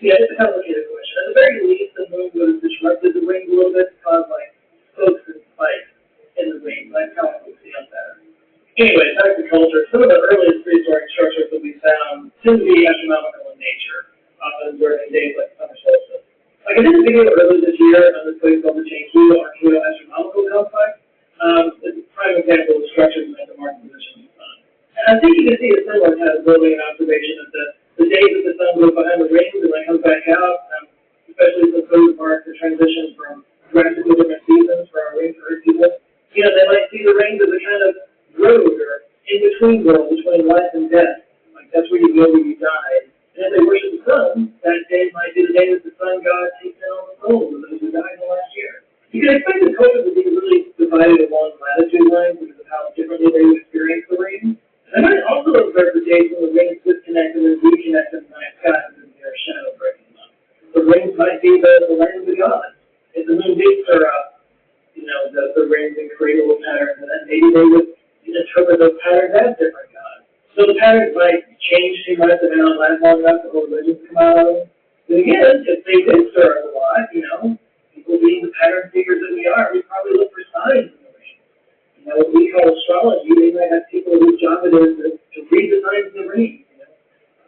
Yeah, it's a complicated question. At the very least, the moon would have disrupted the rings a little bit to cause like spokes and spikes in the ring. That's how we see on that. Anyway, back to culture. Some of the earliest prehistoric structures that we found tend to be astronomical in nature, often observed in days like summer solstice. Like I did a video earlier this year on this place called the Jankido Archaeo Astronomical Complex. It's a prime example of structures at the market position of the sun. And I think you can see a similar kind of building and observation of the days that the sun goes behind the rings and then comes back out, especially since those mark the transition from drastically different seasons for our ring Earth people. You know, they might see the rings as a kind of road or in-between world between life and death. Like that's where you go when you die. And if they worship the sun, that day might be the day that the sun god takes down all the souls of those who died in the last year. You can expect the culture to be really divided along latitude lines because of how differently they experience the rings. And I might also observe the days when the rings disconnect and then reconnect in the night sky because their shadow breaking them. The rings might be the land of the gods. If the moon did stir up, you know, the rings and create little patterns, and then maybe they would interpret those patterns as different gods. So the patterns might change too much and they don't last long enough for religions to come out of them. But again, if they did stir up a lot, you know, people being the pattern figures that we are, we probably look for signs in the rings. You know, what we call astrology, they might have people whose job it is to read the signs in the rings, you know,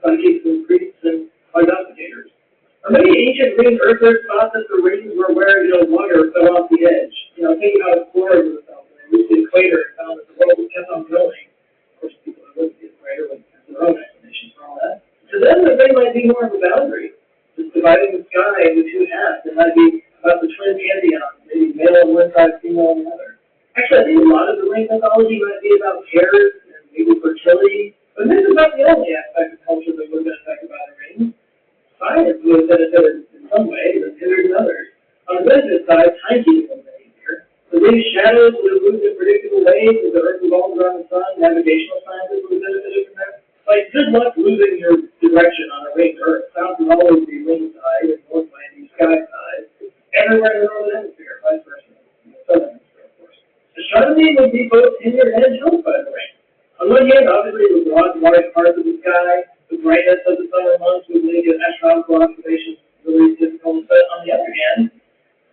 psychics and priests and prognosticators. Or maybe ancient ring earthers thought that the rings were where, you know, water fell off the edge. You know, think about explorers of the south. They reached the equator and found that the world was kept on going. Of course, people who lived at the equator would have their own explanations for all that. To them, the ring might be more of a boundary, just dividing the sky into two halves. It might be about the twin pantheon, maybe male on one side, female on the other. Actually, I think a lot of the ring mythology might be about cares and maybe fertility, but this is not the only aspect of culture that would have been affected by the ring. Science would have benefited in some ways and hindered in others. On the business side, timekeeping was made here. The ring's shadows would have moved in predictable ways as the Earth revolves around the sun. Navigational scientists would have benefited from that. Like, good luck losing your direction on a ringed Earth. South would always be ring side and north might be sky side. Everywhere in the northern hemisphere, vice versa. In the southern hemisphere, of course. Astronomy would be both hindered and helped by the ring. On one hand, obviously, it would block large parts of the sky. The brightness of the summer months would make astronomical observations really difficult. But on the other hand,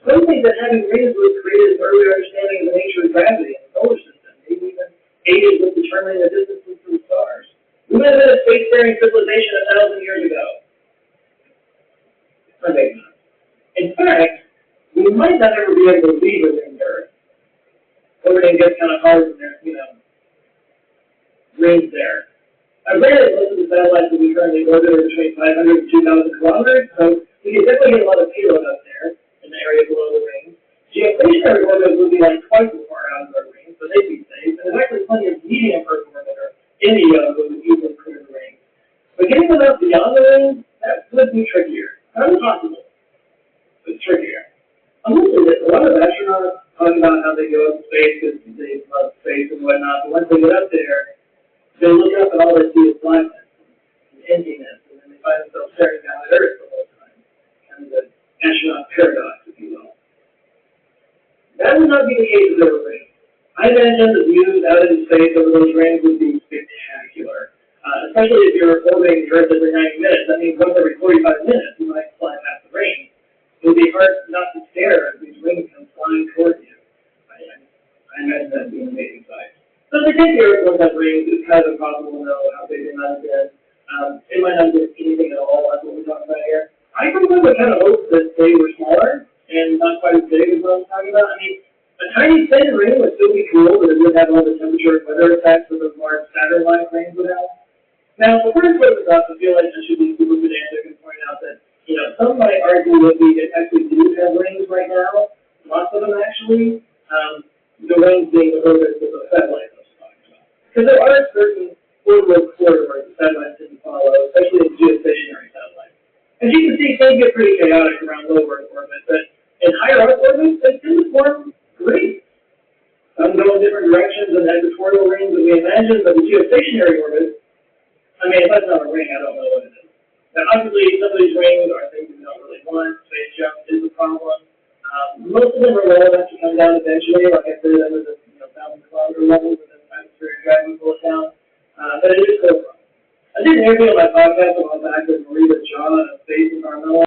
some think that having rings would create an earlier understanding of the nature of gravity in the solar system, maybe even aided with determining the distances to the stars. We might have been a spacefaring civilization 1,000 years ago. Or maybe not. In fact, we might not ever be able to leave a ringed Earth. Everything gets kind of hard when there's, you know, rings there. I read that most of the satellites that we currently orbit are between 500 and 2,000 kilometers, so we can definitely get a lot of payload up there in the area below the ring. Geostationary orbit would be like twice as far out as our ring, so they'd be safe. And there's actually plenty of medium Earth orbit or India would easily clear the ring. But getting them out beyond the ring, that would be trickier. Not impossible, but trickier. I'm listening to this. A lot of astronauts talk about how they go up to space because they love space and whatnot, but once they get up there, they look up and all they see is blackness and emptiness, and then they find themselves staring down at Earth the whole time. Kind of the astronaut paradox, if you will. That would not be the case with the ring. I imagine the views out into space over those rings would be spectacular. Especially if you're orbiting the Earth every 90 minutes. That means once every 45 minutes, you might fly past the ring. It would be hard not to stare as these rings come flying towards you. I imagine that would be an amazing sight. So if they take the Earth once that rings, it's kind of impossible to know how big it might have been. It might not be anything at all, that's what we're talking about here. I sometimes would kind of hope that they were smaller and not quite as big as what I'm talking about. I mean, a tiny thin ring would still be cool, but it would have all the temperature and weather effects that those large Saturn-like rings would have. Now, before I put this up, I feel like I should be super pedantic and point out that, you know, some might argue that we actually do have rings right now, lots of them actually, the rings being the orbits of the satellites. Because there are certain orbital corridors that satellites didn't follow, especially in geostationary satellites. As you can see, things get pretty chaotic around low Earth orbit, but in higher Earth orbits, they tend to form rings. Some go in different directions than the equatorial rings that we imagine, but the geostationary orbit, I mean, if that's not a ring, I don't know what it is. Now, obviously, some of these rings are things we don't really want. Space junk is a problem. Most of them are low enough to come down eventually, like I said, under the 1,000-kilometer level. Atmospheric gravity pull it down, but it is so fun. I did an interview on my podcast a while back with Maria John, a space environmentalist.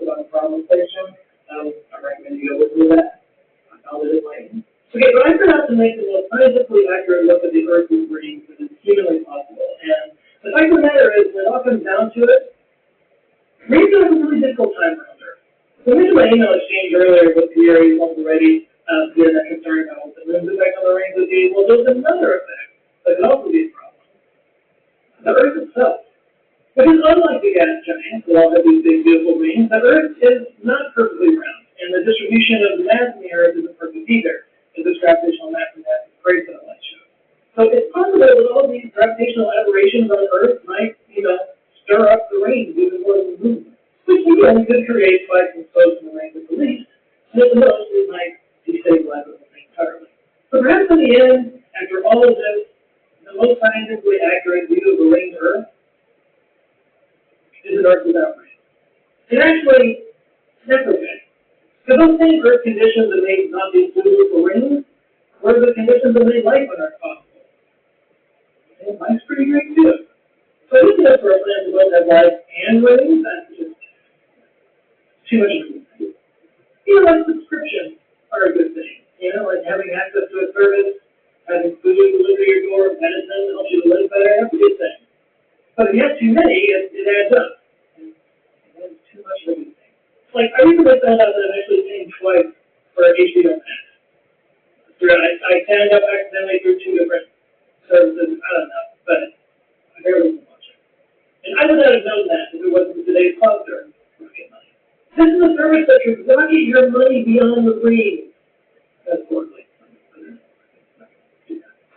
physical time around Earth. So we mentioned my email exchange earlier with the area ones already, getting that concern about what the moon's effect on the rings would be. Well, there's another effect that could also be a problem. The Earth itself. Because unlike the gas giants that all have these big beautiful rings, the Earth is not perfectly round, and the distribution of the mass in the Earth isn't perfect either, as this gravitational mass and mass great satellite shows. So it's possible that all these gravitational aberrations on Earth might, stir up the rings even more than the moon, which again could create spikes and slopes in the rings at the least, and at the most it might destabilize the thing entirely. So perhaps in the end, after all of this, the most scientifically accurate view of the ring Earth is an Earth without rings. And actually, that's okay. Because those same Earth conditions that made not these beautiful rings were the conditions that made life on Earth possible. And life's pretty great too. So this is for a plan to both have life and rings. That's just too much of a good thing. Like subscriptions are a good thing. Like having access to a service, having food delivered to your door, medicine that helps you to live better, that's a good thing. But if you have too many, it adds up. And that's too much of a good thing. Like, I recently found out that I'm actually paying twice for HBO Max. I signed up accidentally through two different services. I don't know, but I barely even watch it. And I would not have known that if it wasn't for today's sponsor, Rocket Money. This is a service that can rocket your money beyond the dream. That's horribly.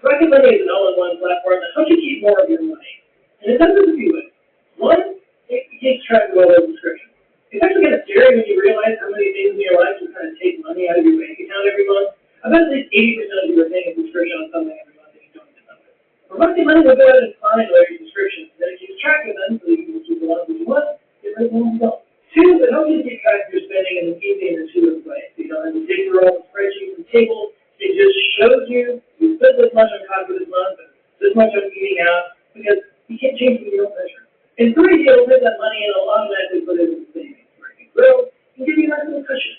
Rocket Money is an all-in-one platform that helps you keep more of your money. And it does this a few ways. One, it keeps track of all those subscriptions. It's actually kind of scary when you realize how many things in your life just kind of take money out of your bank account every month. I bet at least 80% of you are paying a subscription on something every month and you don't even know it. But Rocket Money will go ahead and find all your subscriptions, and then it keeps track of them so you can choose the ones that you want, get rid of the ones you don't. Two, it helps you keep track of your spending in an easy and intuitive way. So you don't have to dig through all the spreadsheets and tables. It just shows you spent this much on coffee this month and this much on eating out, because you can't change the real measure. And three, you'll put that money in a automatically put it in the savings where it can grow and give you a nice little cushion.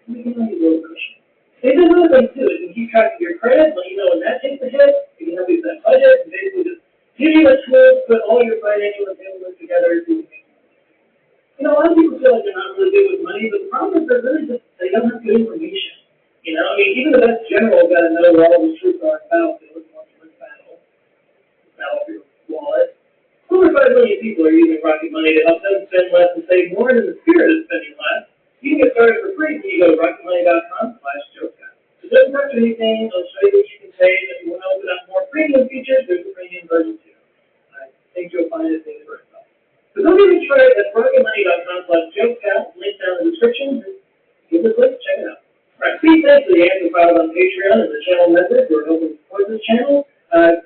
You can have a little cushion. They do another thing too. It can keep track of your credit, let you know when that takes a hit. It can help you set budget, and basically just give you a tool to put all your financial entanglements together so you can make money. A lot of people feel like they're not really good with money, but the problem is they're really just, they don't have good information. Even the best general got to know where all the truths are about it once you win battle for your wallet. Over 5 million people are using Rocket Money to help them spend less and save more, and in the spirit of spending less, you can get started for free when you go to rocketmoney.com/Joecast. So it doesn't cost you anything. I'll show you what you can save. If you want to open up more premium features, there's a premium version too. I think you'll find it things for yourself. So don't even try it at rocketmoney.com/Joecast. Link down in the description. Give us a link. Check it out. All right, big thanks to the amplifiers on Patreon and the channel members who are helping support this channel.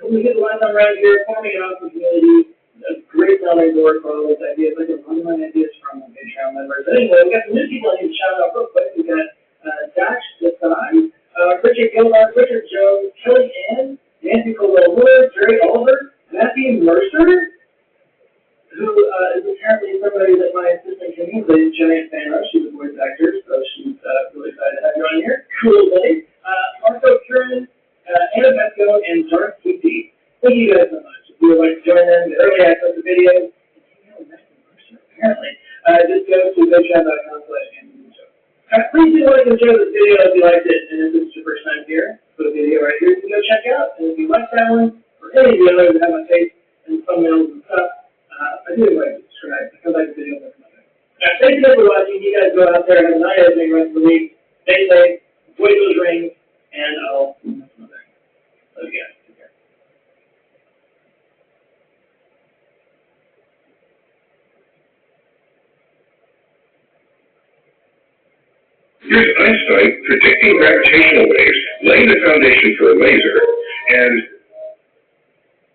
We get the line around here, forming an awesome community. A great sounding board for all those ideas. I get one of my ideas from the Patreon members. Anyway, we got some new people I need to shout out real quick. We got Dash Desai, Richard Gilbert, Richard Jones, Kelly Ann, Nancy Colwell-Wood, Jerry Oliver, Matthew Mercer, who is apparently somebody that my assistant Kenny is a giant fan of. She's a voice actor, so she's really excited to have you on here. Cool lady. Marco Curran, Anna Pesco, and Darth TP. Thank you guys so much. If you would like to join them, get early access to videos, apparently, just go to patreon.com/AndyShow. Please do like and share this video if you liked it, and if this is your first time here, put a video right here you can go check out. And if you like that one, or any of the others that have my face and thumbnails and stuff, I do invite you to subscribe. I come back to videos every Monday. Thank you for watching. You guys go out there and have a nice opening rest of the week. Stay safe, avoid those rings, and I'll see you next Monday. Love you guys. Take care. Here's Einstein predicting gravitational waves, laying the foundation for a laser, and